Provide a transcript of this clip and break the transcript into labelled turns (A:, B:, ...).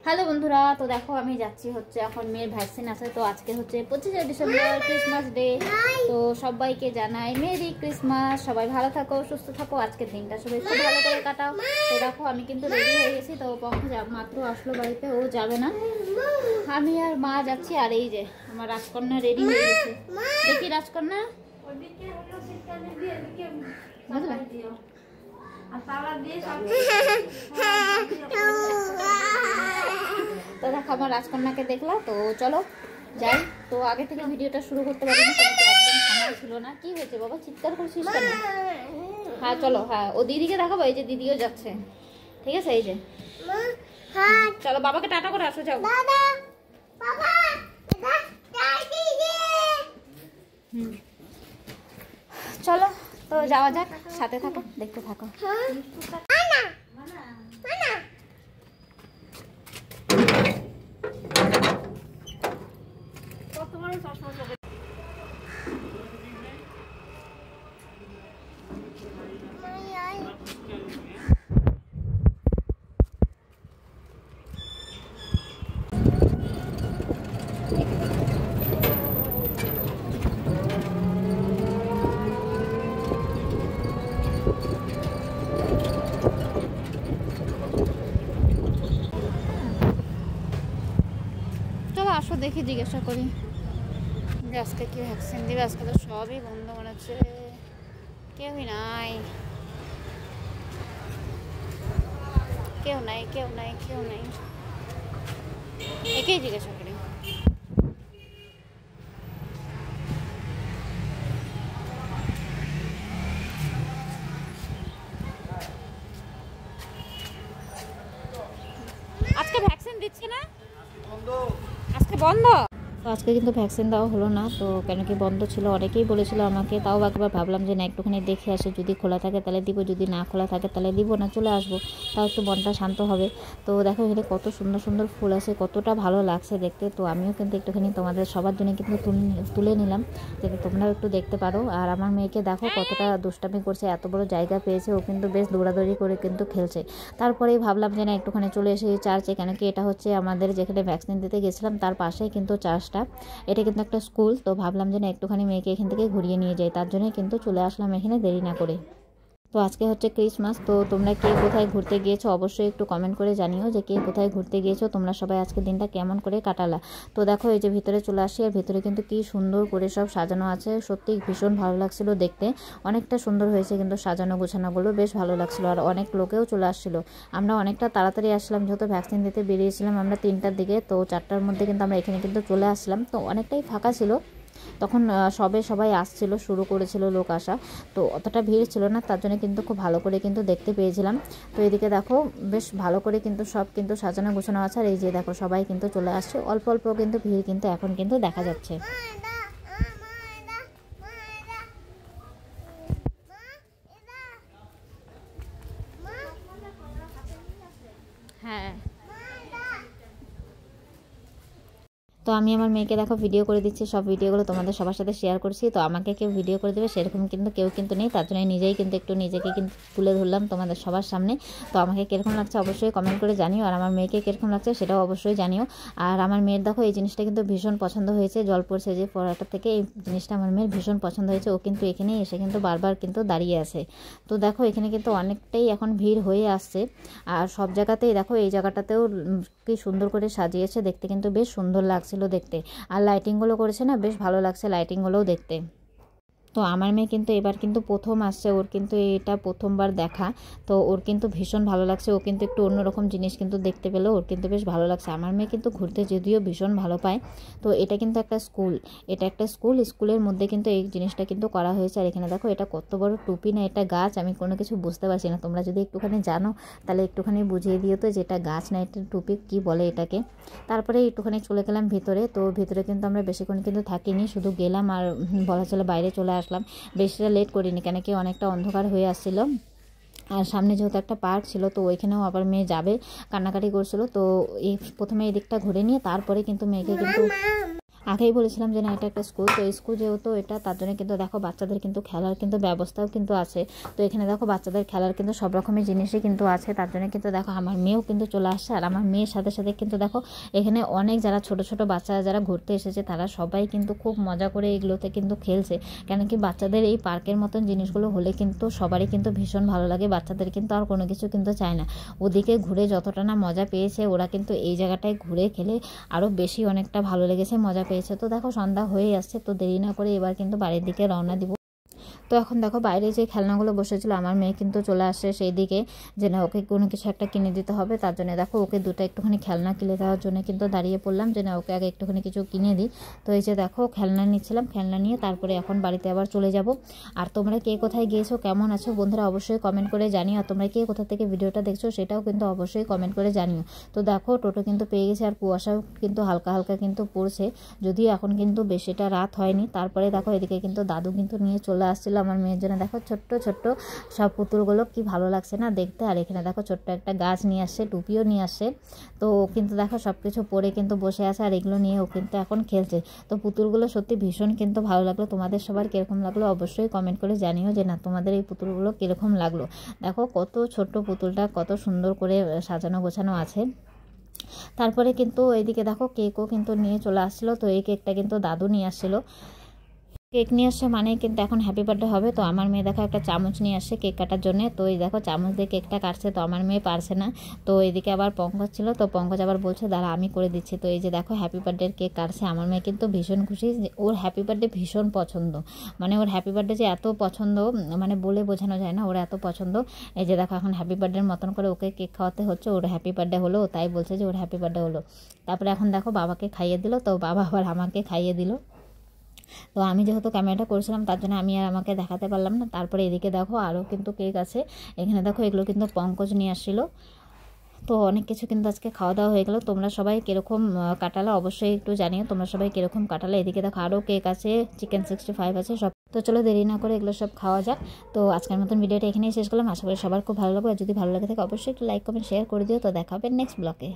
A: Hello বন্ধুরা, তো দেখো আমি যাচ্ছি হচ্ছে এখন মেয়ের ভ্যাকসিন আছে। তো আজকে হচ্ছে 25শে ডিসেম্বর, ক্রিসমাস ডে। তো সবাইকে জানাই মেরি ক্রিসমাস। সবাই ভালো থাকো, সুস্থ থাকো, আজকের দিনটা সবাই খুব ভালো করে কাটাও। তো দেখো আমি কিন্তু রেডি হয়ে গেছি। তো পঙ্কজ মাত্র আসলো বাড়িতে, ও যাবে না, আমি আর মা যাচ্ছি। আর এই যে আমার রাজকন্যা রেডি হয়ে গেছে। দেখি রাজকন্যা, তো দেখো আমার রাজকন্যাকে দেখলাম। তো চলো যাই। তো আগে থেকে ভিডিওটা শুরু করতে পারিনি, একদম সময় ছিল না। কি হয়েছে বাবা, চিৎকার করছিস কেন? হ্যাঁ চলো, হ্যাঁ ও দিদিকে দেখাবো। এই যে দিদিও যাচ্ছে, ঠিক আছে? এই যে চলো বাবাকে টাটা করে আসো, যাও। চলো তো যাওয়া যাক, সাথে থাকো, দেখতে থাকো। আসো দেখি, জিজ্ঞাসা করি যে আজকে কি ভ্যাকসিন দিবে। আজকে তো সবই বন্ধ মনে হচ্ছে, কেউই নাই, কেউ নাই, কেউ নাই, কেউ নাই। একেই জিজ্ঞাসা করি। আজকে ভ্যাকসিন দিচ্ছি না, আজকে বন্ধ। তো আজকে কিন্তু ভ্যাকসিন দেওয়া হলো না, তো কেন কি বন্ধ ছিল, অনেকেই বলেছিল আমাকে। তাও একবার ভাবলাম যে না, একটুখানি দেখে আসে, যদি খোলা থাকে তাহলে দিব, যদি না খোলা থাকে তাহলে দিব না, চলে আসবো, তাও একটু মনটা শান্ত হবে। তো দেখো এখানে কত সুন্দর সুন্দর ফুল আছে, কতটা ভালো লাগছে দেখতে। তো আমিও কিন্তু একটুখানি তোমাদের সবার জন্য কিন্তু তুলে নিলাম, যাতে তোমরাও একটু দেখতে পারো। আর আমার মেয়েকে দেখো কতটা দুষ্টামি করছে, এত বড় জায়গা পেয়েছে, ও কিন্তু বেশ দৌড়াদৌড়ি করে কিন্তু খেলছে। তারপরেই ভাবলাম যে না, একটুখানি চলে এসে চার্চে, কেন কি এটা হচ্ছে আমাদের যেখানে ভ্যাকসিন দিতে গেছিলাম তার পাশেই কিন্তু চার্চটা, এটা কিন্তু একটা স্কুল। তো ভাবলাম যে না, একটুখানি মেয়েকে এখান থেকে ঘুরিয়ে নিয়ে যাই, তার জন্যই কিন্তু চলে আসলাম এখানে দেরি না করে। তো আজকে হচ্ছে ক্রিসমাস। তো তোমরা কে কোথায় ঘুরতে গিয়েছো অবশ্যই একটু কমেন্ট করে জানিও যে কে কোথায় ঘুরতে গিয়েছো, তোমরা সবাই আজকে দিনটা কেমন করে কাটালা। তো দেখো এই যে ভিতরে চলে আসি, আর ভিতরে কিন্তু কি সুন্দর করে সব সাজানো আছে, সত্যি ভীষণ ভালো লাগছিল দেখতে, অনেকটা সুন্দর হয়েছে কিন্তু সাজানো গোছানোগুলো, বেশ ভালো লাগছিল। আর অনেক লোকেও চলে আসছিলো, আমরা অনেকটা তাড়াতাড়ি আসলাম, যেহেতু ভ্যাকসিন দিতে বেরিয়েছিলাম আমরা 3টার দিকে। তো 4টার মধ্যে কিন্তু আমরা এখানে কিন্তু চলে আসলাম। তো অনেকটাই ফাঁকা ছিল তখন, সবাই আসছিল, শুরু করেছিল লোক আসা, তো অতটা ভিড় ছিল না, তার জন্য কিন্তু খুব ভালো করে কিন্তু দেখতে পেয়েছিলাম। তো এদিকে দেখো বেশ ভালো করে কিন্তু সব কিন্তু সাজানো গোছানো আছে। আর এই যে দেখো সবাই কিন্তু চলে আসছে, অল্প অল্প কিন্তু ভিড় কিন্তু এখন কিন্তু দেখা যাচ্ছে। হ্যাঁ, তো আমি আমার মেয়েকে দেখো ভিডিও করে দিচ্ছি, সব ভিডিওগুলো তোমাদের সবার সাথে শেয়ার করছি। তো আমাকে কেউ ভিডিও করে দেবে সেরকম কিন্তু কেউ কিন্তু নেই, তার জন্য নিজেই কিন্তু একটু নিজেকে কিন্তু তুলে ধরলাম তোমাদের সবার সামনে। তো আমাকে কীরকম লাগছে অবশ্যই কমেন্ট করে জানিও, আর আমার মেয়েকে কীরকম লাগছে সেটাও অবশ্যই জানিও। আর আমার মেয়ের দেখো এই জিনিসটা কিন্তু ভীষণ পছন্দ হয়েছে, জল পড়ছে যে ফোয়ারাটা থেকে, এই জিনিসটা আমার মেয়ের ভীষণ পছন্দ হয়েছে। ও কিন্তু এখানেই এসে কিন্তু বারবার কিন্তু দাঁড়িয়ে আছে। তো দেখো এখানে কিন্তু অনেকটাই এখন ভিড় হয়ে আসছে, আর সব জায়গাতেই দেখো এই জায়গাটাতেও কি সুন্দর করে সাজিয়েছে, দেখতে কিন্তু বেশ সুন্দর লাগছিল দেখতে। আর লাইটিংগুলো করেছে না, বেশ ভালো লাগছে লাইটিংগুলোও দেখতে। তো আমার মেয়ে কিন্তু এবার কিন্তু প্রথম আসছে, ওর কিন্তু এটা প্রথমবার দেখা, তো ওর কিন্তু ভীষণ ভালো লাগছে। ও কিন্তু একটু অন্যরকম জিনিস কিন্তু দেখতে পেলো, ওর কিন্তু বেশ ভালো লাগছে। আমার মেয়ে কিন্তু ঘুরতে যদিও ভীষণ ভালো পায়। তো এটা কিন্তু একটা স্কুল, এটা একটা স্কুলের মধ্যে কিন্তু এই জিনিসটা কিন্তু করা হয়েছে। আর এখানে দেখো এটা কত বড় টুপি না এটা গাছ, আমি কোনো কিছু বুঝতে পারছি না, তোমরা যদি একটুখানি জানো তাহলে একটুখানি বুঝিয়ে দিও তো যে এটা গাছ না এটা টুপি, কি বলে এটাকে। তারপরে একটুখানি চলে গেলাম ভিতরে। তো ভিতরে কিন্তু আমরা বেশিক্ষণ কিন্তু থাকিনি, শুধু গেলাম আর বলা চলে বাইরে চলে আসলাম, বেশিটা লেট করিনি, কেন কি অনেকটা অন্ধকার হয়ে আসছিল। আর সামনে যেহেতু একটা পার্ক ছিল, তো ওইখানেও আবার মেয়ে যাবে, কান্নাকাটি করছিল। তো এই প্রথমে এই দিকটা ঘুরে নিয়ে তারপরে কিন্তু মেয়েকে কিন্তু আগেই বলেছিলাম যে না এটা একটা স্কুল, তো স্কুল যেহেতু এটা তার জন্য কিন্তু দেখো বাচ্চাদের কিন্তু খেলার কিন্তু ব্যবস্থাও কিন্তু আছে। তো এখানে দেখো বাচ্চাদের খেলার কিন্তু সব রকমের জিনিসই কিন্তু আছে, তার জন্য কিন্তু দেখো আমার মেয়েও কিন্তু চলে আসছে। আর আমার মেয়ের সাথে সাথে কিন্তু দেখো এখানে অনেক যারা ছোট ছোট বাচ্চারা যারা ঘুরতে এসেছে তারা সবাই কিন্তু খুব মজা করে এগুলোতে কিন্তু খেলছে। কেন কি বাচ্চাদের এই পার্কের মতন জিনিসগুলো হলে কিন্তু সবারই কিন্তু ভীষণ ভালো লাগে, বাচ্চাদের কিন্তু আর কোনো কিছু কিন্তু চায় না। ওদিকে ঘুরে যতটা না মজা পেয়েছে ওরা কিন্তু এই জায়গাটায় ঘুরে খেলে আরও বেশি অনেকটা ভালো লেগেছে, মজা পেয়েছে। তো দেখো সন্ধ্যা হয়ে আসছে, তো দেরি না করে এবার কিন্তু বাড়ির দিকে রওনা দিব। তো এখন দেখো বাইরে যে খেলনাগুলো বসেছিল আমার মেয়ে কিন্তু চলে আসে সেই দিকে যে না ওকে কোনো কিছু একটা কিনে দিতে হবে, তার জন্য দেখো ওকে দুটো একটুখানি খেলনা কিনে দেওয়ার জন্য কিন্তু দাঁড়িয়ে পড়লাম যে না ওকে আগে একটুখানি কিছু কিনে দিই। তো এই যে দেখো খেলনা নিচ্ছিলাম, খেলনা নিয়ে তারপরে এখন বাড়িতে আবার চলে যাব। আর তোমরা কে কোথায় গিয়েছো, কেমন আছো বন্ধুরা অবশ্যই কমেন্ট করে জানিও। আর তোমরা কে কোথা থেকে ভিডিওটা দেখছো সেটাও কিন্তু অবশ্যই কমেন্ট করে জানিও। তো দেখো টোটো কিন্তু পেয়ে গেছে, আর কুয়াশাও কিন্তু হালকা হালকা কিন্তু পড়ছে, যদিও এখন কিন্তু বেশিটা রাত হয়নি। তারপরে দেখো এদিকে কিন্তু দাদু কিন্তু নিয়ে চলে আসছিল আমার মেয়ের জন্য। দেখো ছোট্ট ছোট্ট সব পুতুলগুলো কি ভালো লাগছে না দেখতে। আর এখানে দেখো ছোট্ট একটা গাছ নিয়ে আসছে, টুপিও নিয়ে আসছে। তো কিন্তু দেখো সব কিছু পরে কিন্তু বসে আছে, আর এগুলো নিয়ে ও কিন্তু এখন খেলছে। তো পুতুলগুলো সত্যি ভীষণ কিন্তু ভালো লাগলো। তোমাদের সবার কীরকম লাগলো অবশ্যই কমেন্ট করে জানিও যে না তোমাদের এই পুতুলগুলো কীরকম লাগলো। দেখো কত ছোট্ট পুতুলটা কত সুন্দর করে সাজানো গোছানো আছে। তারপরে কিন্তু এইদিকে দেখো কেকও কিন্তু নিয়ে চলে আসছিলো। তো এই কেকটা কিন্তু দাদু নিয়ে আসছিলো। কেক নিয়ে আসছে মানে কিন্তু এখন হ্যাপি বার্থডে হবে। তো আমার মেয়ে দেখো একটা চামচ নিয়ে আসছে কেক কাটার জন্য। তো এই দেখো চামচ দিয়ে কেকটা কাটছে, তো আমার মেয়ে পারছে না। তো এদিকে আবার পঙ্কজ ছিল, তো পঙ্কজ আবার বলছে দাঁড়া আমি করে দিচ্ছি। তো এই যে দেখো হ্যাপি বার্থডের কেক কাটছে। আমার মেয়ে কিন্তু ভীষণ খুশি, ওর হ্যাপি বার্থডে ভীষণ পছন্দ, মানে ওর হ্যাপি বার্থডে যে এত পছন্দ মানে বলে বোঝানো যায় না, ওর এত পছন্দ। এই যে দেখো এখন হ্যাপি বার্থডের মতন করে ওকে কেক খাওয়াতে হচ্ছে, ওর হ্যাপি বার্থডে হলো তাই বলছে যে ওর হ্যাপি বার্থডে হলো। তারপরে এখন দেখো বাবাকে খাইয়ে দিল, তো বাবা আবার আমাকে খাইয়ে দিল। তো আমি যেহেতু ক্যামেরাটা করেছিলাম তার জন্য আমি আর আমাকে দেখাতে পারলাম না। তারপরে এদিকে দেখো আরও কিন্তু কেক আছে, এখানে দেখো এগুলো কিন্তু পঙ্কজ নিয়ে আসছিলো। তো অনেক কিছু কিন্তু আজকে খাওয়া দাওয়া হয়ে গেল। তোমরা সবাই কীরকম কাটালে অবশ্যই একটু জানিও, তোমরা সবাই কীরকম কাটালে। এদিকে দেখো আরও কেক আছে, চিকেন 65 আছে সব। তো চলো দেরি না করে এগুলো সব খাওয়া যাক। তো আজকের মতন ভিডিওটা এখানেই শেষ করলাম, আশা করি সবার খুব ভালো লাগবে। আর যদি ভালো লাগে থাকে অবশ্যই একটু লাইক কমেন্ট শেয়ার করে দিও। তো দেখা হবে নেক্সট ব্লগে।